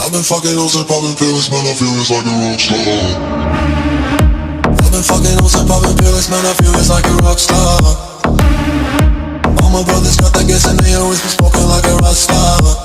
I've been fucking hoes and popping pills, man, I feel it's like a rock star. I've been fucking hoes and popping pills, man, I feel it's like a rock star. All my brothers got that gas and they always been smoking like a rock star.